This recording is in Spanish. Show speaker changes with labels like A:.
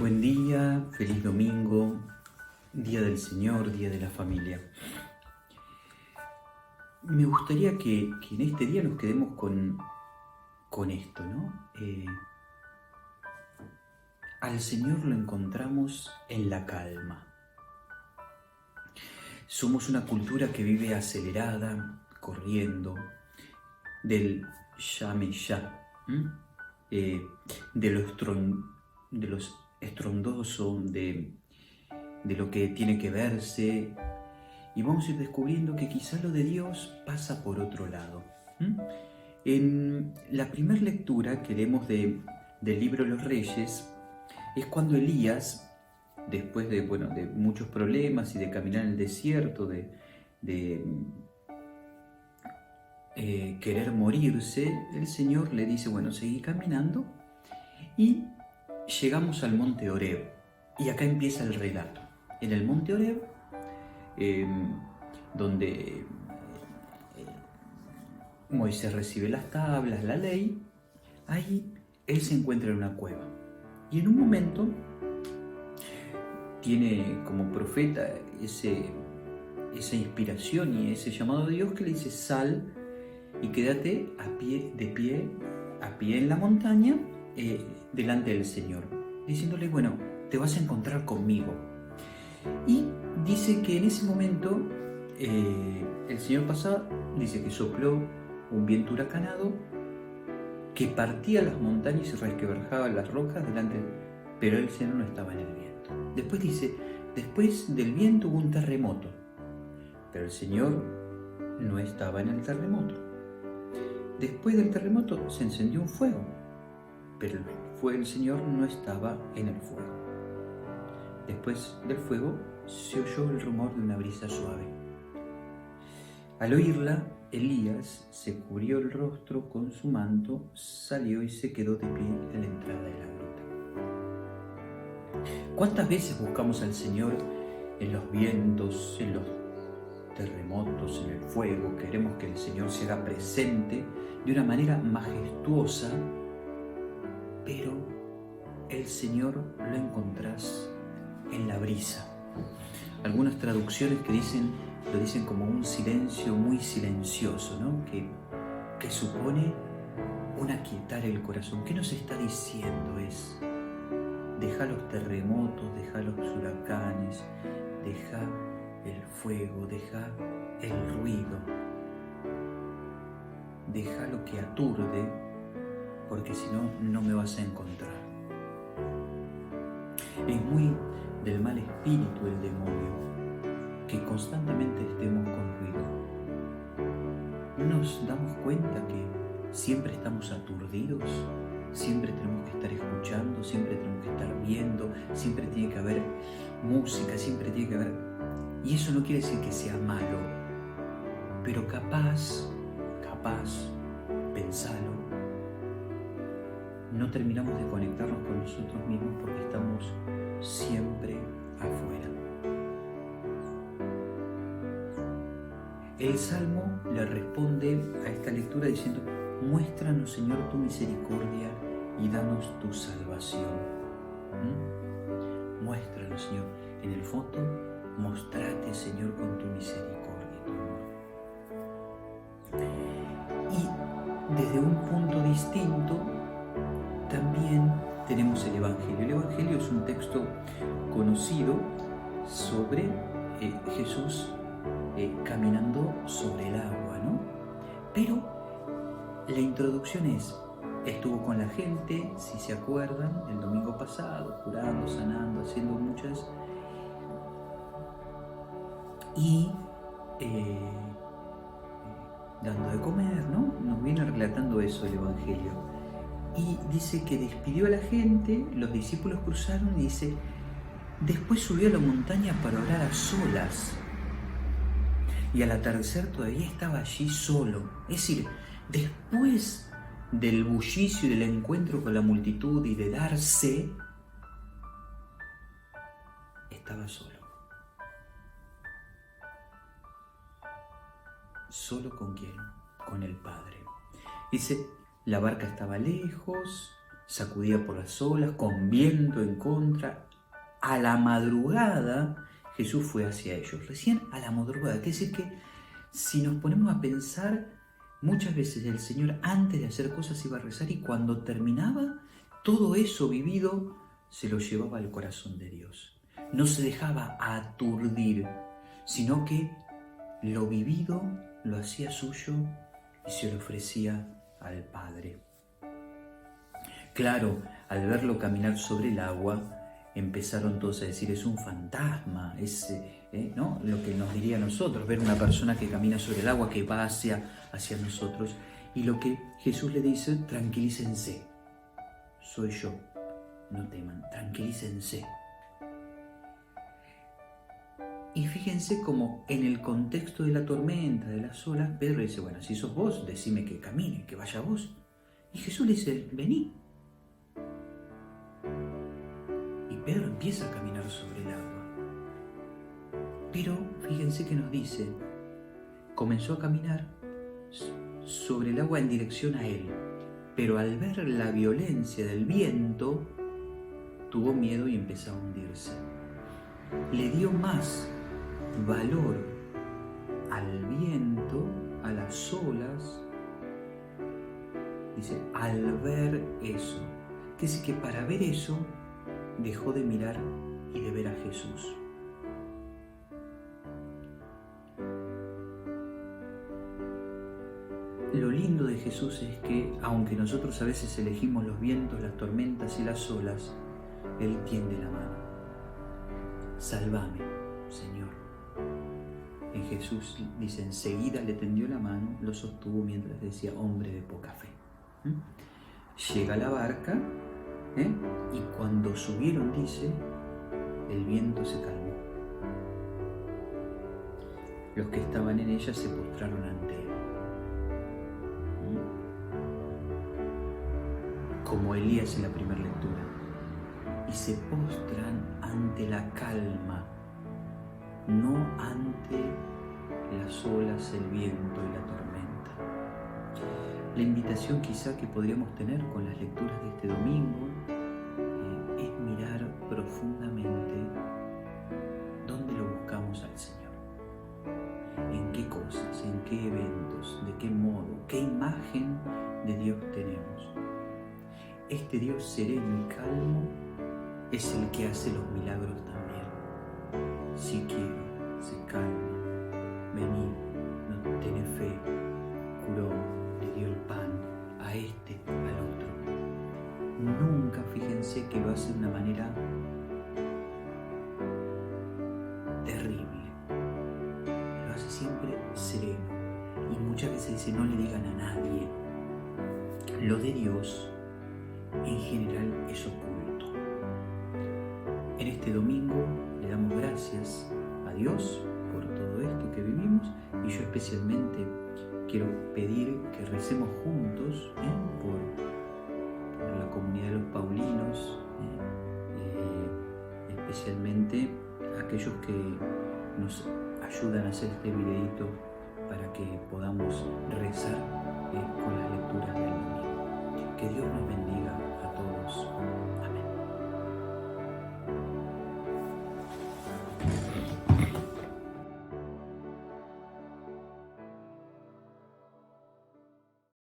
A: Buen día, feliz domingo, Día del Señor, Día de la Familia. Me gustaría que en este día nos quedemos con esto, ¿no? Al Señor lo encontramos en la calma. Somos una cultura que vive acelerada, corriendo, del ya me ya, de lo estrondoso, de lo que tiene que verse, y vamos a ir descubriendo que quizá lo de Dios pasa por otro lado. En la primera lectura que leemos del libro de los Reyes es cuando Elías, después de muchos problemas y de caminar en el desierto, de querer morirse, el Señor le dice, seguí caminando, y llegamos al monte Horeb, y acá empieza el relato. En el monte Horeb, donde Moisés recibe las tablas, la ley, ahí él se encuentra en una cueva. Y en un momento tiene como profeta esa inspiración y ese llamado de Dios que le dice, sal y quédate de pie en la montaña, delante del Señor, diciéndole, te vas a encontrar conmigo. Y dice que en ese momento el Señor pasaba, dice que sopló un viento huracanado que partía las montañas y resquebrajaba las rocas delante, pero el Señor no estaba en el viento. Después dice, después del viento hubo un terremoto, pero el Señor no estaba en el terremoto. Después del terremoto se encendió un fuego, pero el Señor no estaba en el fuego. Después del fuego se oyó el rumor de una brisa suave. Al oírla, Elías se cubrió el rostro con su manto, salió y se quedó de pie en la entrada de la gruta. ¿Cuántas veces buscamos al Señor en los vientos, en los terremotos, en el fuego? Queremos que el Señor se haga presente de una manera majestuosa, pero el Señor lo encontrás en la brisa. Algunas traducciones lo dicen como un silencio muy silencioso, ¿no? que supone un aquietar el corazón. ¿Qué nos está diciendo? Es, deja los terremotos, deja los huracanes, deja el fuego, deja el ruido, deja lo que aturde, porque si no, no me vas a encontrar. Es muy del mal espíritu el demonio, que constantemente estemos con ruido. ¿Nos damos cuenta que siempre estamos aturdidos? Siempre tenemos que estar escuchando, siempre tenemos que estar viendo, siempre tiene que haber música, siempre tiene que haber... Y eso no quiere decir que sea malo, pero capaz, pensalo, no terminamos de conectarnos con nosotros mismos porque estamos siempre afuera. El Salmo le responde a esta lectura diciendo, muéstranos, Señor, tu misericordia y danos tu salvación. Muéstranos, Señor. En el fondo, mostrate, Señor, con tu misericordia, tu amor. Y desde un punto distinto, también tenemos el Evangelio. El Evangelio es un texto conocido sobre Jesús caminando sobre el agua, ¿no? Pero la introducción estuvo con la gente, si se acuerdan, el domingo pasado, curando, sanando, haciendo muchas, y dando de comer, ¿no? Nos viene relatando eso el Evangelio. Y dice que despidió a la gente, los discípulos cruzaron y dice, después subió a la montaña para orar a solas. Y al atardecer todavía estaba allí solo. Es decir, después del bullicio y del encuentro con la multitud y de darse, estaba solo. ¿Solo con quién? Con el Padre. Dice, la barca estaba lejos, sacudida por las olas, con viento en contra. A la madrugada Jesús fue hacia ellos, recién a la madrugada. Quiere decir que si nos ponemos a pensar, muchas veces el Señor antes de hacer cosas iba a rezar y cuando terminaba, todo eso vivido se lo llevaba al corazón de Dios. No se dejaba aturdir, sino que lo vivido lo hacía suyo y se lo ofrecía al Padre. Claro, al verlo caminar sobre el agua, empezaron todos a decir, es un fantasma, ¿no? Lo que nos diría a nosotros, ver una persona que camina sobre el agua, que va hacia nosotros. Y lo que Jesús le dice, tranquilícense, soy yo, no teman, tranquilícense. Y fíjense como en el contexto de la tormenta, de las olas, Pedro dice, bueno, si sos vos, decime que camine, que vaya vos. Y Jesús le dice, vení. Y Pedro empieza a caminar sobre el agua. Pero fíjense que nos dice, comenzó a caminar sobre el agua en dirección a él, pero al ver la violencia del viento, tuvo miedo y empezó a hundirse. Le dio más valor al viento, a las olas, dice, al ver eso. Que es que para ver eso dejó de mirar y de ver a Jesús. Lo lindo de Jesús es que, aunque nosotros a veces elegimos los vientos, las tormentas y las olas, Él tiende la mano. Sálvame, Señor. En Jesús dice, enseguida le tendió la mano, lo sostuvo mientras decía, hombre de poca fe. Llega a la barca, y cuando subieron, dice, el viento se calmó. Los que estaban en ella se postraron ante él. Como Elías en la primera lectura. Y se postran ante la calma, no ante las olas, el viento y la tormenta. La invitación quizá que podríamos tener con las lecturas de este domingo es mirar profundamente dónde lo buscamos al Señor. En qué cosas, en qué eventos, de qué modo, qué imagen de Dios tenemos. Este Dios sereno y calmo es el que hace los milagros también. Si quiero, se calma, vení, no tenés fe, curó, le dio el pan a este, al otro. Nunca, fíjense que lo hace de una manera terrible. Lo hace siempre sereno. Y muchas veces dice, no le digan a nadie. Lo de Dios, en general, es oculto. En este domingo le damos gracias a Dios por todo esto que vivimos y yo especialmente quiero pedir que recemos juntos por la comunidad de los paulinos, especialmente aquellos que nos ayudan a hacer este videito para que podamos rezar con las lecturas del domingo. Que Dios nos bendiga a todos. Amén.